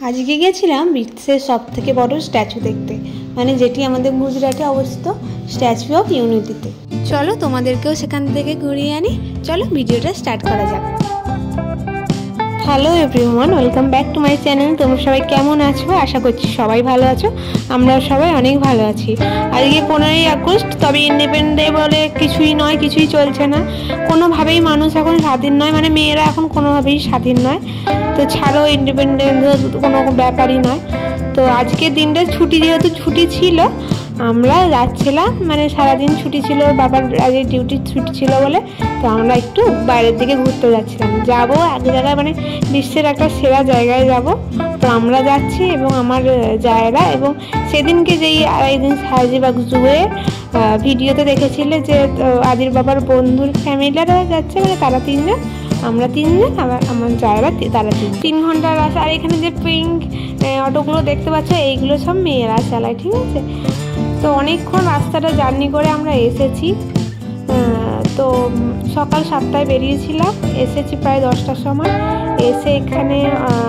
আজকে গেছিলাম বিশ্বের সবথেকে বড় স্ট্যাচু দেখতে, মানে যেটি আমাদের গুজরাটে অবস্থিত, স্ট্যাচু অফ ইউনিটিতে। চলো তোমাদেরকেও সেখান থেকে ঘুরিয়ে আনি। চলো ভিডিওটা স্টার্ট করা যাক। Hello everyone, welcome back to my channel. তোমরা সবাই কেমন আছো? আশা করছি সবাই ভালো আছো। আমরা সবাই অনেক ভালো আছি। আজকে 15ই আগস্ট, তবে ইন্ডিপেন্ডেন্স ডে বলে কিছুই নয়, কিছুই চলছে না। কোনোভাবেই মানুষ এখন স্বাধীন নয়, মানে মেয়েরা এখন কোনোভাবেই স্বাধীন নয়। তো ছাড়ো, ইন্ডিপেন্ডেন্স কোনো ব্যাপারই নয়। তো আজকের দিনটা ছুটি, যেহেতু ছুটি ছিল আমরা যাচ্ছিলাম, মানে সারাদিন ছুটি ছিল, বাবার আজকে ডিউটি ছুটি ছিল বলে। তো আমরা একটু বাইরের দিকে ঘুরতে যাচ্ছিলাম, যাবো এক জায়গায়, মানে বিশ্বের একটা সেরা জায়গায় যাব। তো আমরা যাচ্ছি এবং আমার জায়গা, এবং সেদিনকে যেই আরেকদিন সাহেজিবাগ জুয়ে ভিডিওতে দেখেছিলে যে আদির বাবার বন্ধুর ফ্যামিলিরা যাচ্ছে, মানে তারা তিনজন, আমরা তিনজন, আবার আমার জায়গা তারা 3 ঘন্টার রাস্তা। আর এখানে যে পিঙ্ক অটোগুলো দেখতে পাচ্ছ, এইগুলো সব মেয়েরা চালায়, ঠিক আছে। তো অনেকক্ষণ রাস্তাটা জার্নি করে আমরা এসেছি। তো সকাল 7টায় বেরিয়েছিলাম, এসেছি প্রায় 10টার সময়। এসে এখানে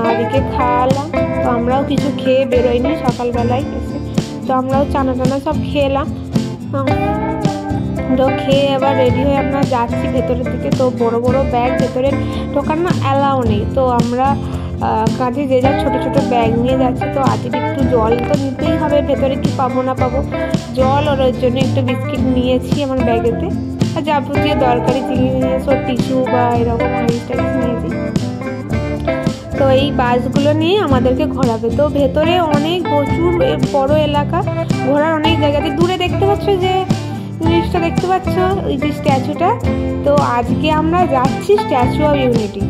আদিকে খাওয়ালাম। তো আমরাও কিছু খেয়ে বেরোইনি সকালবেলায় এসে। তো আমরাও চানা টানা সব খেলাম। তো খেয়ে আবার রেডি হয়ে আমরা যাচ্ছি ভেতরের দিকে। তো বড় বড় ব্যাগ ভেতরে ঢোকানো অ্যালাউ নেই। তো আমরা কাঁধে যে যার ছোটো ছোটো ব্যাগ নিয়ে যাচ্ছি। তো আদির একটু জল তো নিতেই হবে, ভেতরে কি পাবো না পাবো জল, ওর জন্য একটু বিস্কিট নিয়েছি আমার ব্যাগেতে। আর যাবতীয় দরকারি জিনিস, ওর টিস্যু বা এরকম আইস টাইস নিয়েছি। তো এই বাসগুলো নিয়ে আমাদেরকে ঘোরাবে। তো ভেতরে অনেক প্রচুর বড় এলাকা, ঘোরার অনেক জায়গাতে। দূরে দেখতে পাচ্ছ যে জিনিসটা দেখতে পাচ্ছ, ওই যে স্ট্যাচুটা। তো আজকে আমরা যাচ্ছি স্ট্যাচু অফ ইউনিটি,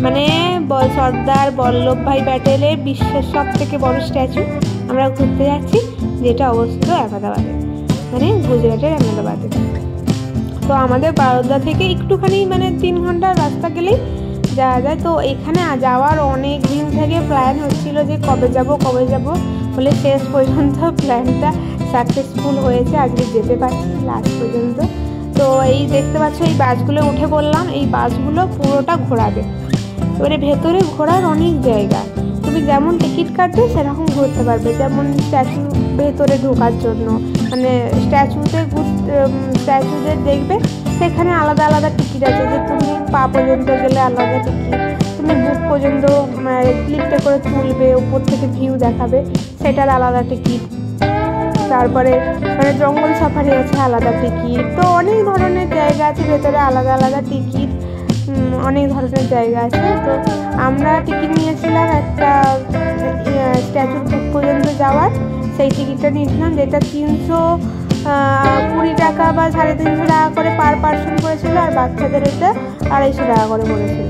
মানে সর্দার বল্লভভাই প্যাটেলের বিশ্বের সব থেকে বড় স্ট্যাচু আমরা ঘুরতে যাচ্ছি, যেটা অবস্থিত আহমেদাবাদে, মানে গুজরাটের আহমেদাবাদে। তো আমাদের বারোদা থেকে একটুখানি, মানে 3 ঘন্টার রাস্তা গেলেই যাওয়া যায়। তো এখানে যাওয়ার অনেক দিন থেকে প্ল্যান হচ্ছিল যে কবে যাব বলে শেষ পর্যন্ত প্ল্যানটা সাকসেসফুল হয়েছে, আজকে যেতে পারছি লাস্ট পর্যন্ত। তো এই দেখতে পাচ্ছ, এই বাসগুলো উঠে পড়লাম। এই বাসগুলো পুরোটা ঘোরাবে। এবারে ভেতরে ঘোরার অনেক জায়গা, তুমি যেমন টিকিট কাটবে সেরকম ঘুরতে পারবে। যেমন স্ট্যাচু ভেতরে ঢোকার জন্য, মানে স্ট্যাচুদের দেখবে সেখানে আলাদা আলাদা টিকিট আছে। যে তুমি পা পর্যন্ত গেলে আলাদা টিকিট, তুমি বুক পর্যন্ত লিফটে করে তুলবে, উপর থেকে ভিউ দেখাবে, সেটার আলাদা টিকিট। তারপরে মানে জঙ্গল সাফারি আছে, আলাদা টিকিট। তো অনেক ধরনের জায়গা আছে ভেতরে, আলাদা আলাদা টিকিট, অনেক ধরনের জায়গা আছে। তো আমরা টিকিট নিয়েছিলাম একটা স্ট্যাচুর বুক পর্যন্ত যাওয়ার, সেই টিকিটটা নিয়েছিলাম, যেটা 320 টাকা বা 350 টাকা করে পার পার্সন করেছিল। আর বাচ্চাদের এটা 250 টাকা করে পড়েছিল।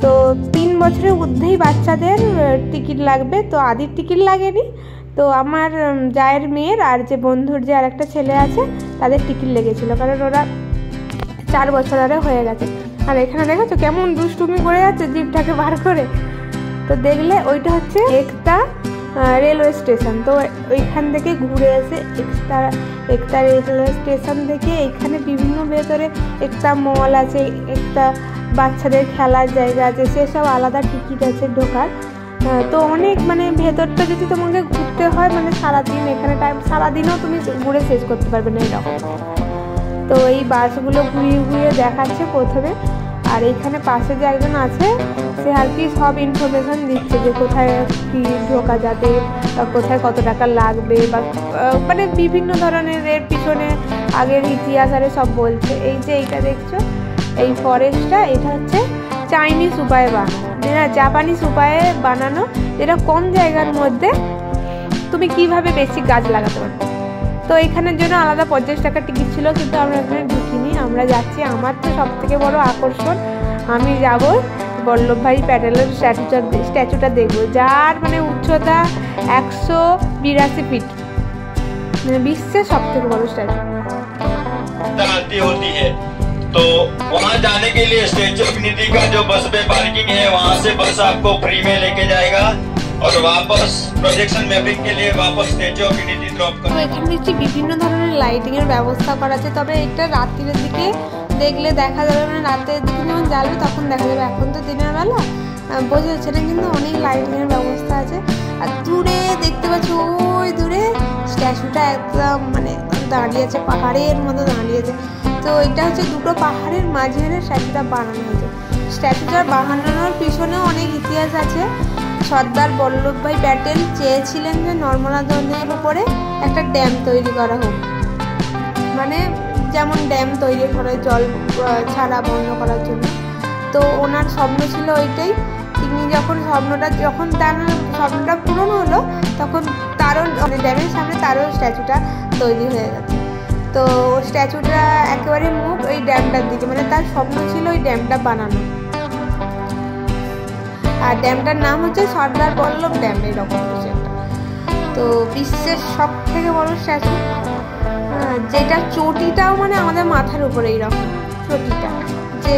তো 3 বছরের ঊর্ধ্বেই বাচ্চাদের টিকিট লাগবে। তো আদির টিকিট লাগেনি। তো আমার জায়ের মেয়ের আর যে বন্ধুর যে আর একটা ছেলে আছে, তাদের টিকিট লেগেছিল, কারণ ওরা 4 বছর আরে হয়ে গেছে। আর এখানে দেখেছো কেমন দুষ্টুমি করে যাচ্ছে জিপটাকে বার করে। তো দেখলে ওইটা হচ্ছে একটা রেলওয়ে স্টেশন। তো ওইখান থেকে ঘুরে এসে একটা রেলওয়ে স্টেশন থেকে এখানে বিভিন্ন ভেতরে একটা মল আছে, একটা বাচ্চাদের খেলার জায়গা আছে, সেসব আলাদা টিকিট আছে ঢোকার। তো অনেক, মানে ভেতরটা যদি তোমাকে ঘুরতে হয়, মানে সারাদিন এখানে সারাদিনও তুমি ঘুরে শেষ করতে পারবে না এরকম। তো এই বাসগুলো ঘুরিয়ে ঘুরিয়ে দেখাচ্ছে প্রথমে। আর এইখানে পাশে যে একজন আছে, সে আর কি সব ইনফরমেশন দিচ্ছে যে কোথায় কি ঢোকা যাবে, বা কোথায় কত টাকা লাগবে, বা মানে বিভিন্ন ধরনের এর পিছনে আগের ইতিহাস আরে সব বলছে। এই যে এইটা দেখছো, এই ফরেস্টটা, এটা হচ্ছে চাইনিজ উপায়ে বানানো, যেটা জাপানিজ উপায়ে বানানো, যেটা কম জায়গার মধ্যে তুমি কিভাবে বেশি গাছ লাগাতে পারবে। তো এখানের জন্য আলাদা 50 টাকা টিকিট ছিল, কিন্তু আমরা এখানে ঢুকিনি। আমরা যাচ্ছি, আমার তো সব থেকে বড় আকর্ষণ, আমি যাব বল্লভভাই প্যাটেলের স্ট্যাচুটা দেখবো, যার মানে উচ্চতা 182 ফিট, মানে বিশ্বের সব থেকে বড় স্ট্যাচু। तो वहाँ जाने के लिए स्टैचू ऑफ यूनिटी का जो बस पे पार्किंग है, वहाँ से बस आपको फ्री में लेके जाएगा और वापस प्रोजेक्शन मैपिंग के लिए वापस स्टैचू ऑफ यूनिटी ड्रॉप कर। তো এখানে দেখছি বিভিন্ন ধরনের লাইটিং এর ব্যবস্থা করা আছে। তবে এটা রাত্রির দিকে দেখলে দেখা যাবে, মানে রাতের দিকে যখন জ্বালবে তখন দেখা যাবে। এখন তো দিনের বেলা বোঝা যাচ্ছে না, কিন্তু অনেক লাইটিং এর ব্যবস্থা আছে। পাচ্ছ ওই দূরে স্ট্যাচুটা একদম মানে দাঁড়িয়ে আছে, পাহাড়ের মতো দাঁড়িয়ে আছে। তো এটা হচ্ছে দুটো পাহাড়ের মাঝখানে স্ট্যাচুটা বানানো হয়েছে। স্ট্যাচুটা বানানোর পিছনেও অনেক ইতিহাস আছে। সর্দার বল্লভভাই প্যাটেল চেয়েছিলেন যে নর্মদা নদীর উপরে একটা ড্যাম তৈরি করা হোক, মানে যেমন ড্যাম তৈরি করে জল ছাড়া বন্ধ করার জন্য। তো ওনার স্বপ্ন ছিল ওইটাই। তিনি যখন তার স্বপ্নটা পূরণ হলো, তখন তারও মানে ড্যামের সামনে তারও স্ট্যাচুটা তৈরি হয়ে গেছে। তো স্ট্যাচুটা একেবারে মুখ ওই ড্যামটার দিকে, মানে তার স্বপ্ন ছিল ওই ড্যামটা বানানো। আর ড্যামটার নাম হচ্ছে সর্দার বল্লভ ড্যাম, এরকম কিছু একটা। তো বিশ্বের সব থেকে বড় স্ট্যাচু, যেটা চটিটাও মানে আমাদের মাথার উপরে, এইরকম চটিটা, যে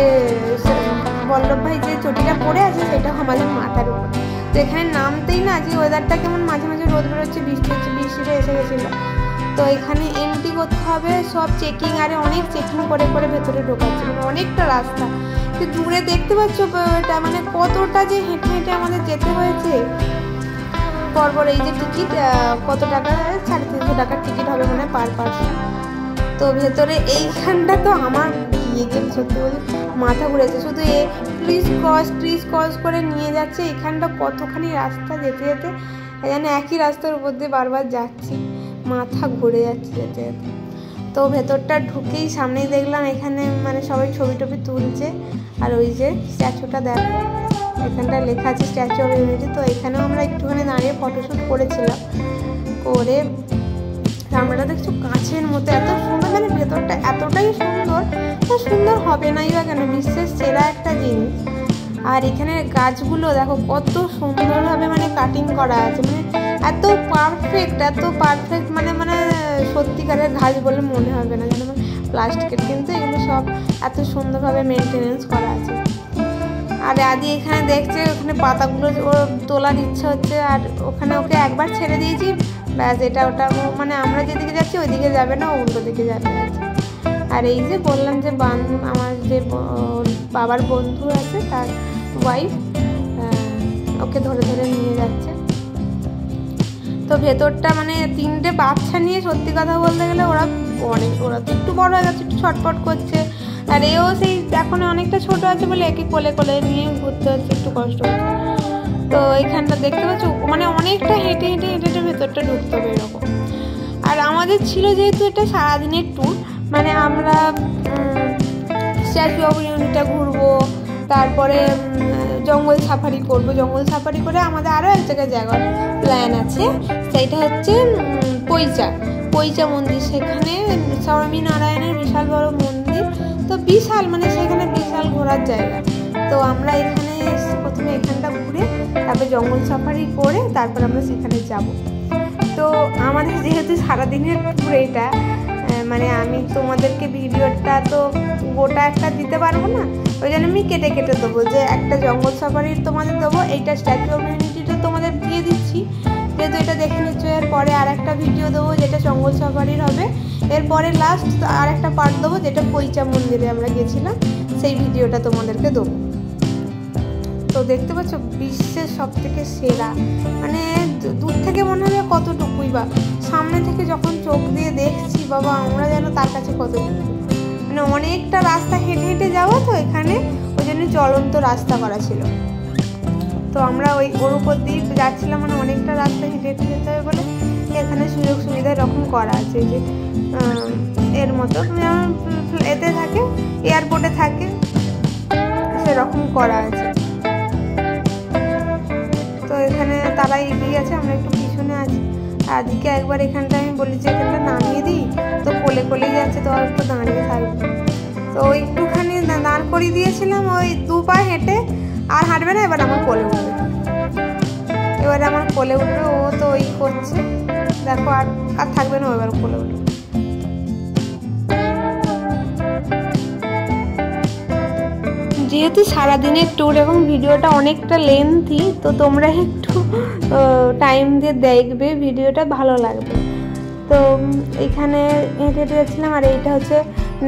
বল্লভভাই যে চটিটা পরে আছে সেটাও আমাদের মাথার উপরে। তো এখানে নামতেই না, যে ওয়েদারটা কেমন, মাঝে মাঝে রোদ বেরোচ্ছে, বৃষ্টি হচ্ছে, বৃষ্টিটা এসে গেছিলো। তো এখানে এন্ট্রি করতে হবে, সব চেকিং, আরে অনেক চেকিং করে করে ভেতরে ঢোকাচ্ছে, মানে অনেকটা রাস্তা। তো দূরে দেখতে পাচ্ছ এটা, মানে কতটা যে হেঁটে হেঁটে আমাদের যেতে হয়েছে। পরপর এই যে টিকিট কত টাকা, 350 টাকার টিকিট হবে মানে পার পার্সন। তো ভেতরে এইখানটা তো আমার সত্যি বলে মাথা ঘুরেছে। শুধু ক্রিস ক্রস করে নিয়ে যাচ্ছে, এখানটা কতখানি রাস্তা যেতে যেতে যেন একই রাস্তার উপর দিয়ে বারবার যাচ্ছি, মাথা ঘুরে যাচ্ছে যেতে যেতে। তো ভেতরটা ঢুকেই সামনেই দেখলাম এখানে মানে সবাই ছবি টবি তুলছে। আর ওই যে স্ট্যাচুটা দেখো, এখানটা লেখা আছে স্ট্যাচু অফ ইউনিটি। তো এখানেও আমরা একটুখানি দাঁড়িয়ে ফটোশ্যুট করেছিলাম, করে আমরা দেখছো কাঁচের মতো এত সুন্দর, মানে ভেতরটা এতটাই সুন্দর, সুন্দর হবে নাই বা কেন, বিশ্বের সেরা একটা জিনিস। আর এখানে গাছগুলো দেখো কত সুন্দরভাবে মানে কাটিং করা আছে, মানে এত পারফেক্ট মানে সত্যিকারের ঘাস বলে মনে হবে না, যেন প্লাস্টিকের, কিন্তু এগুলো সব এত সুন্দরভাবে মেনটেনেন্স করা আছে। আর আদি এখানে দেখছে ওখানে পাতাগুলো তোলার ইচ্ছা হচ্ছে, আর ওখানে ওকে একবার ছেড়ে দিয়েছি, ব্যাস এটা ওটা, মানে আমরা যেদিকে যাচ্ছি ওইদিকে যাবে না, উল্টো দিকে যাবে। আর এই যে বললাম যে আমার যে বাবার বন্ধু আছে তার ওয়াইফ ওকে ধরে ধরে নিয়ে যাচ্ছে। তো ভেতরটা মানে 3টে বাচ্চা নিয়ে, সত্যি কথা বলতে গেলে ওরা তো একটু বড় হয়ে গেছে, একটু ছটপট করছে। আর এও সেই এখন অনেকটা ছোট আছে বলে একে কোলে কোলে নিয়ে ঘুরতে হচ্ছে, একটু কষ্ট হচ্ছে। তো এইখানটা দেখতে পাচ্ছ মানে অনেকটা হেঁটে হেঁটে হেঁটে হেঁটে ভেতরটা ঢুকতে হবে এরকম। আর আমাদের ছিল যেহেতু এটা সারাদিনের ট্যুর, মানে আমরা স্ট্যাচু অফ ইউনিটিটা ঘুরবো, তারপরে জঙ্গল সাফারি করবো। জঙ্গল সাফারি করে আমাদের আরও এক জায়গায় যাওয়ার প্ল্যান আছে, সেইটা হচ্ছে পৈচা মন্দির। সেখানে স্বামীনারায়ণের বিশাল বড় মন্দির, তো বিশাল মানে সেখানে বিশাল ঘোরার জায়গা। তো আমরা এখানে প্রথমে এখানটা ঘুরে তারপরে জঙ্গল সাফারি করে তারপর আমরা সেখানে যাব। তো আমাদের যেহেতু সারাদিনের ট্যুর এটা, মানে আমি তোমাদেরকে ভিডিওটা তো গোটা একটা দিতে পারবো না, ওই জন্য আমি কেটে কেটে দেবো, যে একটা জঙ্গল সাফারির তোমাদের দেবো, এইটা স্ট্যাচু অফ ইউনিটিটা তোমাদের দিয়ে দিচ্ছি, যেহেতু এটা দেখে নিচ্ছ। এরপরে আর একটা ভিডিও দেবো যেটা জঙ্গল সাফারির হবে, এরপরে লাস্ট আর একটা পার্ট দেবো যেটা পৈচা মন্দিরে আমরা গেছিলাম, সেই ভিডিওটা তোমাদেরকে দেবো। তো দেখতে পাচ্ছ বিশ্বের সব থেকে সেরা, মানে দূর থেকে মনে হবে কতটুকুই, বা সামনে থেকে যখন চোখ দিয়ে দেখছি বাবা আমরা যেন তার কাছে কতটুকু, মানে অনেকটা রাস্তা হেঁটে হেঁটে যাওয়া। তো এখানে ওই জন্য চলন্ত রাস্তা করা ছিল, তো আমরা ওর উপর দিয়ে যাচ্ছিলাম, মানে অনেকটা রাস্তা হেঁটে হেঁটে যেতে হবে বলে এখানে সুযোগ সুবিধা এরকম করা আছে, যে এর মতো যেমন এতে থাকে, এয়ারপোর্টে থাকে সেরকম করা আছে। তো এখানে তারা এগিয়ে আছে, আমরা একটু পিছনে আছি। আদিকে একবার এখানটা আমি বলি যে এখানটা নামিয়ে দিই, তো কোলে কোলেই যাচ্ছে, তো আর একটু দাঁড়িয়ে থাকবে। তো একটুখানি দাঁড় করিয়ে দিয়েছিলাম, ওই 2 পা হেঁটে আর হাঁটবে না, এবার আমার কোলে উঠবে, ও তো ওই করছে দেখো, আর থাকবে না, এবার কোলে উঠবে। যেহেতু সারাদিনের ট্যুর এবং ভিডিওটা অনেকটা লেন্থি, তো তোমরা একটু টাইম দিয়ে দেখবে, ভিডিওটা ভালো লাগবে। তো এখানে হেঁটে হেঁটে যাচ্ছিলাম, আর এইটা হচ্ছে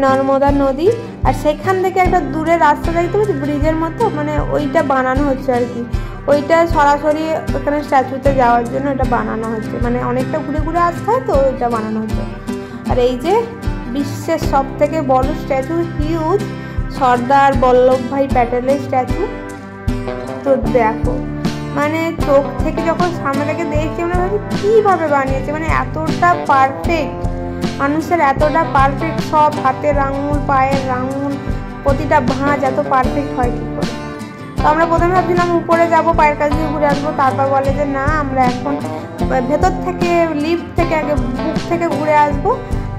নর্মদা নদী। আর সেখান থেকে একটা দূরে রাস্তা দেখতে পাচ্ছি ব্রিজের মতো, মানে ওইটা বানানো হচ্ছে আর কি, ওইটা সরাসরি ওখানে স্ট্যাচুতে যাওয়ার জন্য এটা বানানো হচ্ছে, মানে অনেকটা ঘুরে ঘুরে আসতে হয় তো ওইটা বানানো হচ্ছে। আর এই যে বিশ্বের সব থেকে বড় স্ট্যাচু, হিউজ সর্দার বল্লভভাই প্যাটেলের স্ট্যাচু। তো দেখো মানে চোখ থেকে যখন সামনে থেকে দেখছি আমরা ভাবি কীভাবে বানিয়েছে, মানে এতটা পারফেক্ট, মানুষের এতটা পারফেক্ট, সব হাতের আঙুল পায়ের আঙুল প্রতিটা ভাঁজ এত পারফেক্ট হয় কী করে। তো আমরা প্রথমে ভাবছিলাম উপরে যাব, পায়ের কাছ দিয়ে ঘুরে আসবো, তারপর বলে যে না আমরা এখন ভেতর থেকে লিফট থেকে আগে বুক থেকে ঘুরে আসবো,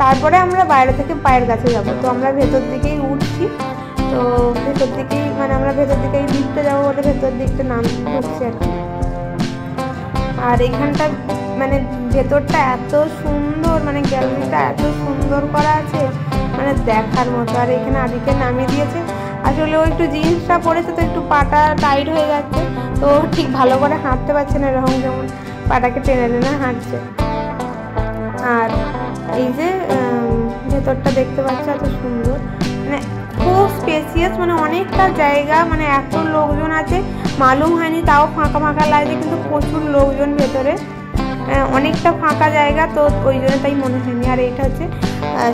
তারপরে আমরা বাইরে থেকে পায়ের কাছে যাব। তো আমরা ভেতর দিকেই উঠছি, তো ভেতর দিকেই মানে আমরা ভেতর দিকেই লিফটে যাবো বলে ভেতর দিকটা নাম ঢুকছি আর কি। আর এখানটা মানে ভেতরটা এত সুন্দর, মানে গ্যালারিটা এত সুন্দর করা আছে মানে দেখার মতো। আর এখানে আদিকে নামিয়ে দিয়েছে, আসলে ও একটু জিন্সটা পরেছে তো একটু পাটা টাইট হয়ে যাচ্ছে, তো ঠিক ভালো করে হাঁটতে পারছে না, এরকম যেমন পাটাকে টেনে টেনে হাঁটছে। আর এই যে ভেতরটা দেখতে পাচ্ছি এত সুন্দর, মানে খুব স্পেসিয়াস, মানে অনেকটা জায়গা, মানে এত লোকজন আছে মালুম হয়নি, তাও ফাঁকা ফাঁকা লাগছে কিন্তু প্রচুর লোকজন ভেতরে, অনেকটা ফাঁকা জায়গা, তো ওই জন্য তাই মনে হয়নি। আর এটা হচ্ছে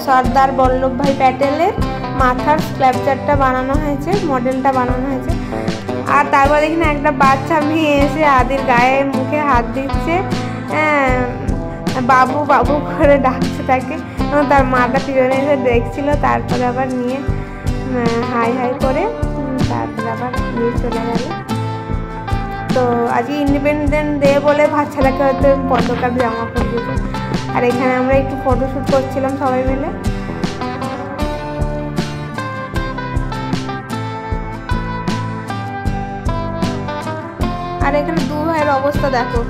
সর্দার বল্লভভাই প্যাটেলের মাথার স্ক্ল্যাপচারটা বানানো হয়েছে, মডেলটা বানানো হয়েছে। আর তারপর এখানে একটা বাচ্চা মেয়ে এসে আদির গায়ে মুখে হাত দিচ্ছে, বাবু বাবু করে ডাকছে তাকে, এবং তার মাটা পিছনে এসে দেখছিল, তারপরে আবার নিয়ে হাই হাই করে তারপরে আবার নিয়ে চলে গেল। তো আজকে ইন্ডিপেন্ডেন্ট ডে বলে বাচ্চাটাকে হয়তো পতাকার জামা পরিয়েছে। আর এখানে আমরা একটু ফটোশ্যুট করছিলাম সবাই মিলে। আর এখানে দু ভাইয়ের অবস্থা দেখো,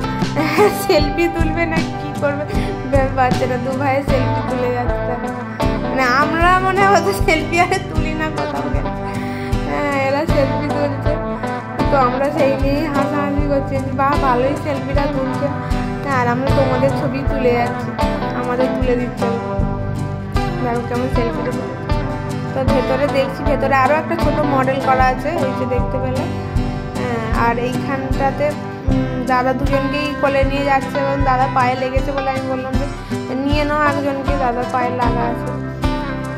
সেলফি তুলবে না কি করবে, বাচ্চারা দু ভাইয়ের সেলফি তুলে যাচ্ছে, মানে আমরা মনে হয় সেলফি আরে তুলি না কোথাও গেলে, এরা সেলফি তুলছে, তো আমরা সেই নিয়েই হাসাহাসি করছি, বা ভালোই সেলফিটা তুলছে, আর আমরা তোমাদের ছবি তুলে যাচ্ছি, আমাদের তুলে দিচ্ছে, দেখো কেমন সেলফিটা তুলে। তো ভেতরে দেখছি, ভেতরে আরও একটা ছোট মডেল করা আছে, এই যে দেখতে পেলে। আর এইখানটাতে দাদা দুজনকেই কোলে নিয়ে যাচ্ছে, এবং দাদা পায়ে লেগেছে বলে আমি বললাম যে নিয়ে নাও একজনকে, দাদার পায়ে লাগা আছে।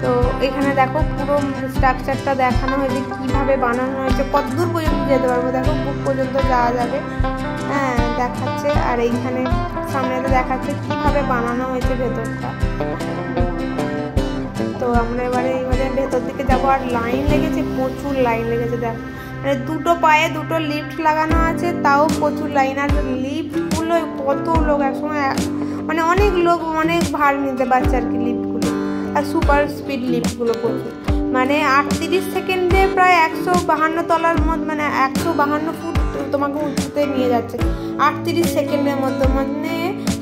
তো এখানে দেখো পুরো স্ট্রাকচারটা দেখানো হয়েছে, কীভাবে বানানো হয়েছে, কত দূর পর্যন্ত যেতে পারবো, দেখো বুক পর্যন্ত যাওয়া যাবে, দেখাচ্ছে। আর এইখানে সামনেতে দেখাচ্ছে কীভাবে বানানো হয়েছে ভেতরটা। তো আমরা এবারে ভেতর দিকে যাবো, আর লাইন লেগেছে, প্রচুর লাইন লেগেছে, দেখো মানে দুটো পায়ে দুটো লিফট লাগানো আছে, তাও প্রচুর লাইন। আর লিফটগুলো কত লোক একসময়, মানে অনেক লোক অনেক ভার নিতে পারছে আর কি লিফটগুলো, আর সুপার স্পিড লিফটগুলো প্রচুর, মানে 38 সেকেন্ডে প্রায় 152 তলার মধ্যে, মানে 152 ফুট তোমাকে উঠতে নিয়ে যাচ্ছে 38 সেকেন্ডের মধ্যে। মানে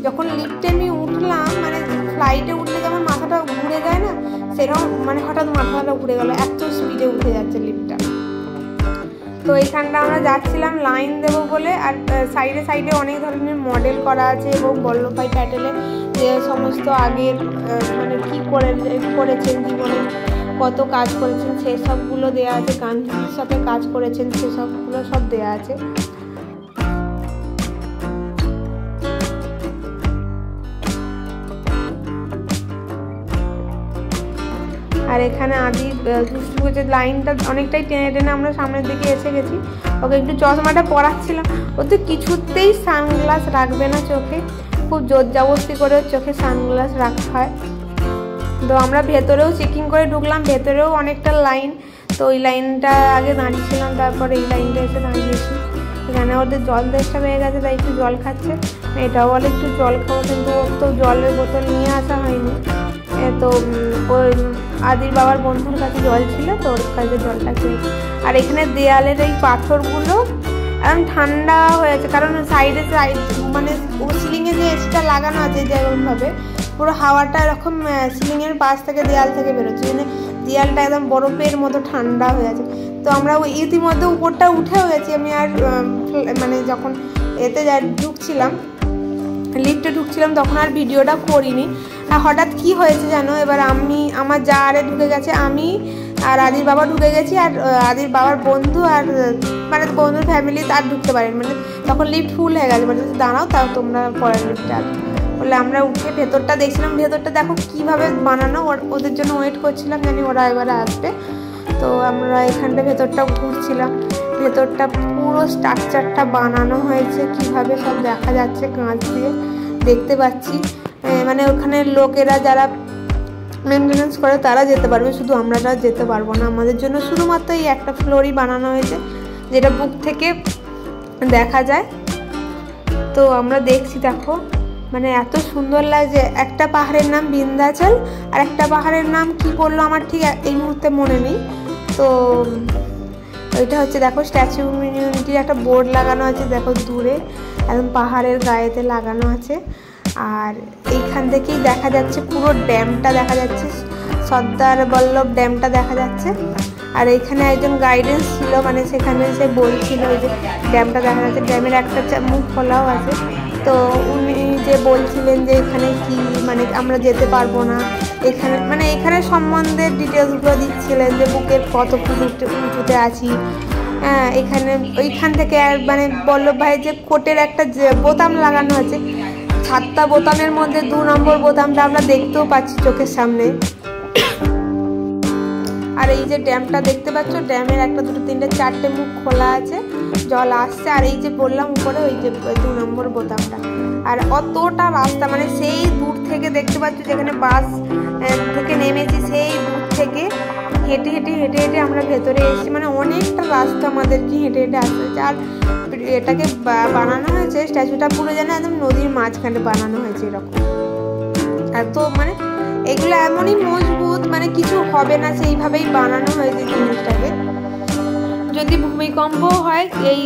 যখন লিফটে আমি উঠলাম, মানে ফ্লাইটে উঠলে যেমন মাথাটা ঘুরে যায় না, সেরকম মানে হঠাৎ মাথাটা ঘুরে গেল, এত স্পিডে উঠে যাচ্ছে লিফটটা। তো এইখানটা আমরা যাচ্ছিলাম লাইন দেবো বলে, আর সাইডে সাইডে অনেক ধরনের মডেল করা আছে, এবং বল্লভভাই প্যাটেলের যে সমস্ত আগের মানে কী করেছেন জীবনে, কত কাজ করেছেন সেসবগুলো দেওয়া আছে, গান্ধীজির সাথে কাজ করেছেন সেসবগুলো সব দেওয়া আছে। আর এখানে আদি দুষ্টু যে লাইনটা অনেকটাই টেনে টেনে আমরা সামনের দিকে এসে গেছি, ওকে একটু চশমাটা পরাচ্ছিলাম, ও তো কিছুতেই সানগ্লাস রাখবে না চোখে, খুব জোর জবরদস্তি করে চোখে সানগ্লাস রাখা হয়। তো আমরা ভেতরেও চেকিং করে ঢুকলাম, ভেতরেও অনেকটা লাইন, তো ওই লাইনটা আগে দাঁড়িয়েছিলাম, তারপরে এই লাইনটা এসে দাঁড়িয়েছি। এখানে ওদের জল তেষ্টা পেয়ে গেছে, তাই একটু জল খাচ্ছে, এটাও বলে একটু জল খাবো, কিন্তু ওর তো জলের বোতল নিয়ে আসা হয়নি, তো ওই আদির বাবার বন্ধুর কাছে জল ছিল, তো ওর কাছে জলটা খেয়েছে। আর এখানে দেয়ালের এই পাথরগুলো একদম ঠান্ডা হয়েছে, কারণ সাইডে মানে ও সিলিংয়ে যে এসিটা লাগানো আছে যেরকমভাবে, পুরো হাওয়াটা এরকম সিলিংয়ের পাশ থেকে দেয়াল থেকে বেরোচ্ছে, মানে দেয়ালটা একদম বরফের মতো ঠান্ডা হয়ে আছে। তো আমরা ইতিমধ্যে উপরটা উঠেও গেছি, আমি আর মানে যখন এতে ঢুকছিলাম লিফটে ঢুকছিলাম তখন আর ভিডিওটা করিনি। আর হঠাৎ কি হয়েছে জানো, এবার আমার যা আরে ঢুকে গেছে, আমি আর আদির বাবা ঢুকে গেছি, আর আদির বাবার বন্ধু আর মানে বন্ধুর ফ্যামিলি তার ঢুকতে পারেন, মানে তখন লিফট ফুল হয়ে গেছে, মানে দাঁড়াও তাও তোমরা পরের লিফটে আসবে বলে আমরা উঠে ভেতরটা দেখছিলাম। ভেতরটা দেখো কীভাবে বানানো, ওদের জন্য ওয়েট করছিলাম জানি ওরা এবারে আসবে। তো আমরা এখানটা ভেতরটা ঘুরছিলাম, ভেতরটা পুরো স্ট্রাকচারটা বানানো হয়েছে কীভাবে সব দেখা যাচ্ছে কাঁচ দিয়ে দেখতে পাচ্ছি। মানে ওখানে লোকেরা যারা মেনটেনেন্স করে তারা যেতে পারবে, শুধু আমরা যেতে পারবো না। আমাদের জন্য শুধুমাত্র এই একটা ফ্লোরই বানানো হয়েছে যেটা বুক থেকে দেখা যায়। তো আমরা দেখছি দেখো মানে এত সুন্দর লাগছে। একটা পাহাড়ের নাম বিন্ধ্যাচল আর একটা পাহাড়ের নাম কি বললো আমার ঠিক এই মুহূর্তে মনে নেই। তো ওইটা হচ্ছে দেখো স্ট্যাচু অফ ইউনিটির একটা বোর্ড লাগানো আছে দেখো দূরে একদম পাহাড়ের গায়েতে লাগানো আছে। আর এইখান থেকেই দেখা যাচ্ছে পুরো ড্যামটা দেখা যাচ্ছে, সর্দার বল্লভ ড্যামটা দেখা যাচ্ছে। আর এইখানে একজন গাইডেন্স ছিল, মানে সেখানে সে বলছিল ওই যে ড্যামটা দেখা যাচ্ছে, ড্যামের একটা মুখ খোলাও আছে। তো উনি যে বলছিলেন যে এখানে কি মানে আমরা যেতে পারবো না, এখানে মানে এখানে সম্বন্ধে ডিটেলসগুলো দিচ্ছিলেন যে বুকের কত ফুট উঁচুতে আছি। হ্যাঁ এখানে ওইখান থেকে মানে বল্লভ ভাইয়ের যে কোটের একটা যে বোতাম লাগানো আছে, 7টা বোতামের মধ্যে 2 নম্বর বোতামটা আমরা দেখতেও পাচ্ছি চোখের সামনে। আর এই যে ড্যামটা দেখতে পাচ্ছ, ড্যামের 1 2 3 4টে মুখ খোলা আছে, জল আসছে। আর এই যে বললাম উপরে ওই যে 2 নম্বর বোতামটা। আর অতটা রাস্তা মানে সেই দূর থেকে দেখতে পাচ্ছ, যেখানে বাস থেকে নেমেছি সেই দূর থেকে হেঁটে হেঁটে হেঁটে হেঁটে আমরা ভেতরে এসেছি, মানে অনেকটা রাস্তা আমাদেরকে হেঁটে হেঁটে আসতে হয়েছে। আর এটাকে বানানো হয়েছে স্ট্যাচুটা পুরো যেন একদম নদীর মাঝখানে বানানো হয়েছে এরকম। এত মানে এগুলো এমনই মজবুত, মানে কিছু হবে না সেইভাবেই বানানো হয়েছে জিনিসটাকে। যদি ভূমিকম্প হয় এই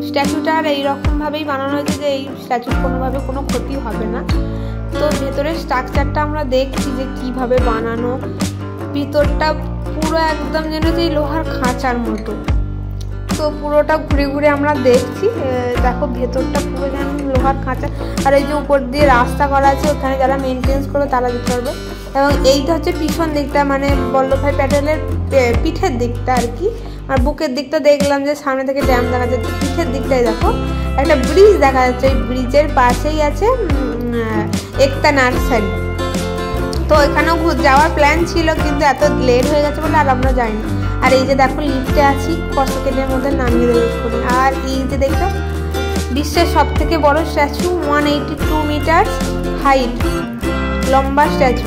স্ট্যাচুটার এইরকমভাবেই বানানো হয়েছে যে এই স্ট্যাচুর কোনোভাবে কোনো ক্ষতি হবে না। তো ভেতরের স্ট্রাকচারটা আমরা দেখছি যে কিভাবে বানানো, ভিতরটা পুরো একদম যেন যে লোহার খাঁচার মতো। তো পুরোটা ঘুরে ঘুরে আমরা দেখছি, দেখো ভেতরটা পুরো যেন লোহার খাঁচা। আর এই যে উপর দিয়ে রাস্তা করা আছে, ওখানে যারা মেনটেন্স করবে তারা যেতে পারবে। এবং এইটা হচ্ছে পিছন দিকটা, মানে বল্লভভাই প্যাটেলের পিঠের দিকটা আর কি। আর বুকের দিকটা দেখলাম যে সামনে থেকে ড্যাম দেখা যাচ্ছে, পিঠের দিকটাই দেখো একটা ব্রিজ দেখা যাচ্ছে। ওই ব্রিজের পাশেই আছে একতা নার্সারি। তো এখানেও যাওয়ার প্ল্যান ছিল কিন্তু এত লেট হয়ে গেছে বলে আর আমরা যাইনি। আর এই যে দেখো লিফটে আছি, কত সেকেন্ডের মধ্যে নামিয়ে দেবে করে। আর এই যে দেখো বিশ্বের সব থেকে বড় স্ট্যাচু, 182 মিটার হাইট লম্বা স্ট্যাচু।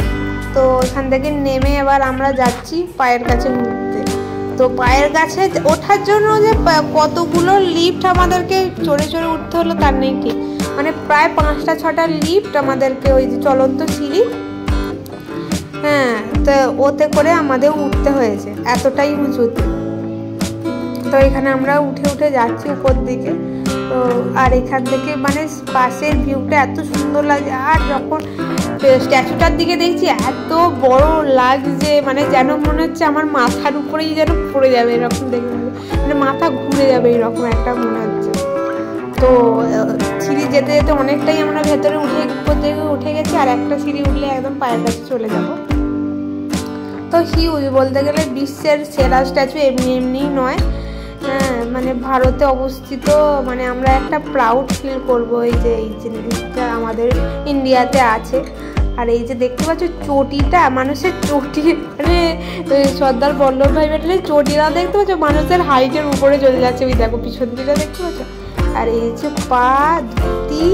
তো এখান থেকে নেমে এবার আমরা যাচ্ছি পায়ের কাছে উঠতে। তো পায়ের কাছে ওঠার জন্য যে কতগুলো লিফট আমাদেরকে চড়ে চড়ে উঠতে হলো তার নেই ঠিক, মানে প্রায় 5টা 6টা লিফট আমাদেরকে, ওই যে চলন্ত সিঁড়ি, হ্যাঁ তো ওতে করে আমাদের উঠতে হয়েছে এতটাই উঁচুতে। তো এখানে আমরা উঠে উঠে যাচ্ছি উপর দিকে। তো আর এখান থেকে মানে পাশের ভিউটা এত সুন্দর লাগছে। আর যখন স্ট্যাচুটার দিকে দেখছি এত বড় লাগছে, মানে যেন মনে হচ্ছে আমার মাথার উপরেই যেন পড়ে যাবে এরকম দেখে, মানে মাথা ঘুরে যাবে এরকম একটা মনে হচ্ছে। তো সিঁড়ি যেতে যেতে অনেকটাই আমরা ভেতরে উপর দিকে উঠে গেছি। আর একটা সিঁড়ি উঠলে একদম পায়ের কাছে চলে যাবো। তো হিউজ বলতে গেলে বিশ্বের সেরা স্ট্যাচু এমনি এমনি নয়, হ্যাঁ মানে ভারতে অবস্থিত, মানে আমরা একটা প্রাউড ফিল করবো এই যে এই জিনিসটা আমাদের ইন্ডিয়াতে আছে। আর এই যে দেখতে পাচ্ছ চটিটা, মানুষের চটি, মানে সর্দার বল্লভভাই প্যাটেলের চটিটা দেখতে পাচ্ছ মানুষের হাইটের উপরে চলে যাচ্ছে, ওই দেখো পিছন দিকটা দেখতে পাচ্ছ। আর এই যে পা ধুতি,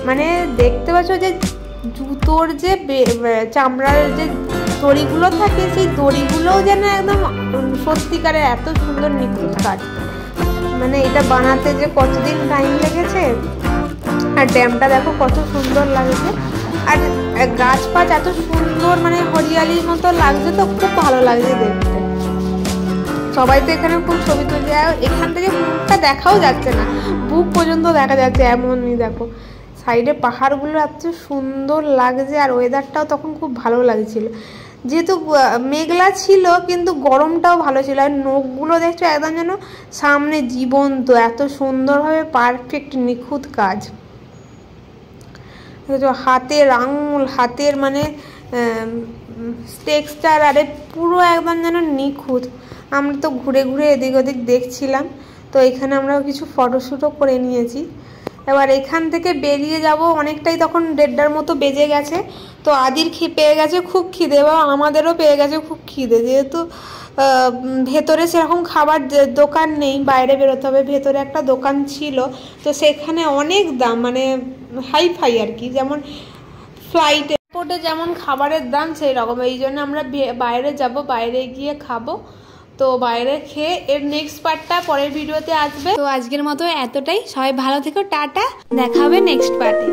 মানে দেখতে পাচ্ছ যে জুতোর যে চামড়ার যে দড়িগুলো থাকে সেই দড়িগুলোও যেন একদম সত্যিকারের এত সুন্দর নিখুঁত কাজ। মানে এটা বানাতে যে কতদিন টাইম লেগেছে। আর ড্যামটা দেখো কত সুন্দর লাগছে। আর গাছপাছ এত সুন্দর, মানে হরিয়ালির মতো লাগছে, তো খুব ভালো লাগছে দেখতে। সবাই তো এখানে খুব ছবি তুলছে। এখান থেকে বুকটা দেখাও যাচ্ছে না, বুক পর্যন্ত দেখা যাচ্ছে এমনই। দেখো সাইডে পাহাড়গুলো এত সুন্দর লাগছে। আর ওয়েদারটাও তখন খুব ভালো লাগছিল, যেহেতু মেঘলা ছিল কিন্তু গরমটাও ভালো ছিল। আর নখগুলো দেখছো একদম যেন সামনে জীবন্ত, এত সুন্দরভাবে পারফেক্ট নিখুঁত কাজ। হাতের আঙুল, হাতের মানে টেক্সচার আরে পুরো একদম যেন নিখুঁত। আমরা তো ঘুরে ঘুরে এদিক ওদিক দেখছিলাম, তো এখানে আমরা কিছু ফটোশ্যুটও করে নিয়েছি। এবার এখান থেকে বেরিয়ে যাব, অনেকটাই তখন 1:30টার মতো বেজে গেছে। তো আদির পেয়ে গেছে খুব খিদে, বা আমাদেরও পেয়ে গেছে খুব খিদে, যেহেতু ভেতরে সেরকম খাবার দোকান নেই, বাইরে বেরোতে হবে। ভেতরে একটা দোকান ছিল, তো সেখানে অনেক দাম, মানে হাই ফাই আর কি, যেমন ফ্লাইট এয়ারপোর্টে যেমন খাবারের দাম সেই রকম। এই জন্য আমরা বাইরে যাব, বাইরে গিয়ে খাবো। তো বাইরে খেয়ে এর নেক্সট পার্টটা পরের ভিডিওতে আসবে। তো আজকের মতো এতটাই, সবাই ভালো থেকো, টাটা, দেখা হবে নেক্সট পার্টে।